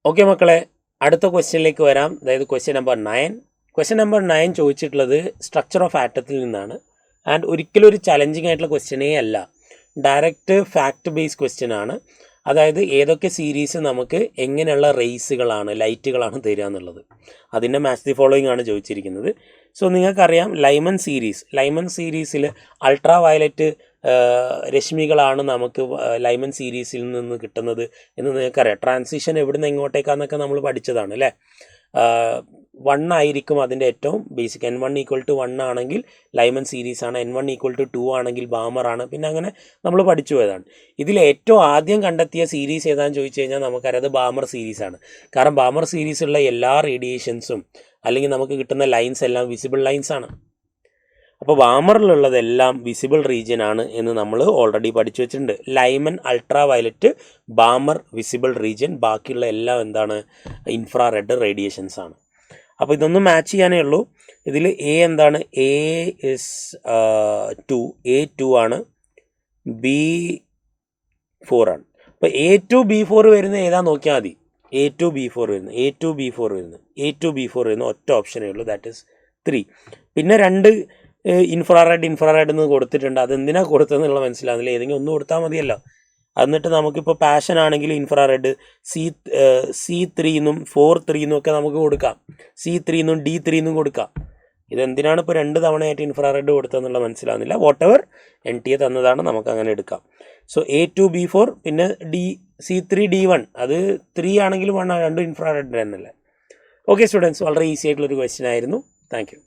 Okay മക്കളെ, അടുത്ത ക്വസ്റ്റ്യനിലേക്ക് വരാം. അതായത് ക്വസ്റ്റ്യൻ നമ്പർ 9. ക്വസ്റ്റ്യൻ നമ്പർ 9 ചോദിച്ചിട്ടുള്ളത് സ്ട്രക്ചർ ഓഫ് ആറ്റത്തിൽ നിന്നാണ്. ആൻഡ് ഒരിക്കലും ഒരു ചലഞ്ചിങ് ആയിട്ടുള്ള ക്വസ്റ്റ്യനേ അല്ല, ഡയറക്റ്റ് ഫാക്ട് ബേസ്ഡ് ക്വസ്റ്റ്യൻ ആണ്. അതായത് ഏതൊക്കെ സീരീസ് നമുക്ക് എങ്ങനെയുള്ള റേസുകളാണ്, ലൈറ്റുകളാണ് തരിക എന്നുള്ളത്. അതിൻ്റെ മാച്ച് ദി ഫോളോയിങ് ആണ് ചോദിച്ചിരിക്കുന്നത്. സോ നിങ്ങൾക്കറിയാം ലൈമൻ സീരീസിൽ അൾട്രാ വയലറ്റ് രശ്മികളാണ് നമുക്ക് ലൈമൻ സീരീസിൽ നിന്ന് കിട്ടുന്നത് എന്ന് നിങ്ങൾക്കറിയാം. ട്രാൻസിഷൻ എവിടുന്ന് എങ്ങോട്ടേക്കാന്നൊക്കെ നമ്മൾ പഠിച്ചതാണ് അല്ലേ. 1 ആയിരിക്കും അതിൻ്റെ ഏറ്റവും ബേസിക്. N1 = 1 ആണെങ്കിൽ ലൈമൻ സീരീസാണ്, N1 = 2 ആണെങ്കിൽ ബാമറാണ്. പിന്നെ അങ്ങനെ നമ്മൾ പഠിച്ചു പോയതാണ്. ഇതിൽ ഏറ്റവും ആദ്യം കണ്ടെത്തിയ സീരീസ് ഏതാണെന്ന് ചോദിച്ചു കഴിഞ്ഞാൽ നമുക്കറിയാം അത് ബാമർ സീരീസാണ്. കാരണം ബാമർ സീരീസിലുള്ള എല്ലാ റേഡിയേഷൻസും അല്ലെങ്കിൽ നമുക്ക് കിട്ടുന്ന ലൈൻസ് എല്ലാം വിസിബിൾ ലൈൻസ് ആണ്. അപ്പോൾ ബാമറിലുള്ളതെല്ലാം വിസിബിൾ റീജിയൻ ആണ് എന്ന് നമ്മൾ ഓൾറെഡി പഠിച്ചു വെച്ചിട്ടുണ്ട്. Lyman ultra violet, Balmer visible region, ബാക്കിയുള്ള എല്ലാം എന്താണ്, ഇൻഫ്രാറെഡ് റേഡിയേഷൻസ് ആണ്. അപ്പോൾ ഇതൊന്നും മാച്ച് ചെയ്യാനേ ഉള്ളൂ. ഇതിൽ എ എന്താണ്, A2 ആണ്, B4 ആണ്. അപ്പോൾ A2 B4 വരുന്നത് ഏതാ നോക്കിയാൽ മതി. A2 B4 വരുന്നു ഒറ്റ ഓപ്ഷനേ ഉള്ളൂ, ദാറ്റ് ഈസ് 3. പിന്നെ 2 ഇൻഫ്രാറെഡ് എന്ന് കൊടുത്തിട്ടുണ്ട്. അതെന്തിനാണ് കൊടുത്തതെന്നുള്ള മനസ്സിലാകുന്നില്ല. ഏതെങ്കിലും ഒന്ന് കൊടുത്താൽ മതിയല്ലോ. എന്നിട്ട് നമുക്കിപ്പോൾ പാഷൻ ആണെങ്കിൽ ഇൻഫ്രാറെഡ് C3 എന്നും 4-3 എന്നും ഒക്കെ നമുക്ക് കൊടുക്കാം. C3 എന്നും D3 എന്നും കൊടുക്കാം. ഇതെന്തിനാണ് ഇപ്പോൾ 2 തവണയായിട്ട് ഇൻഫ്രാറെഡ് കൊടുത്തതെന്നുള്ള മനസ്സിലാകുന്നില്ല. വോട്ടെവർ NTA തന്നതാണ്, നമുക്ക് അങ്ങനെ എടുക്കാം. സോ A2 B4, പിന്നെ C3 D1, അത് 3 ആണെങ്കിലും 1 ആണ്, 2 ഇൻഫ്രാറെഡ് തന്നെയല്ലേ. ഓക്കെ സ്റ്റുഡൻസ്, വളരെ ഈസി ആയിട്ടുള്ളൊരു ക്വസ്റ്റ്യൻ ആയിരുന്നു. Thank you.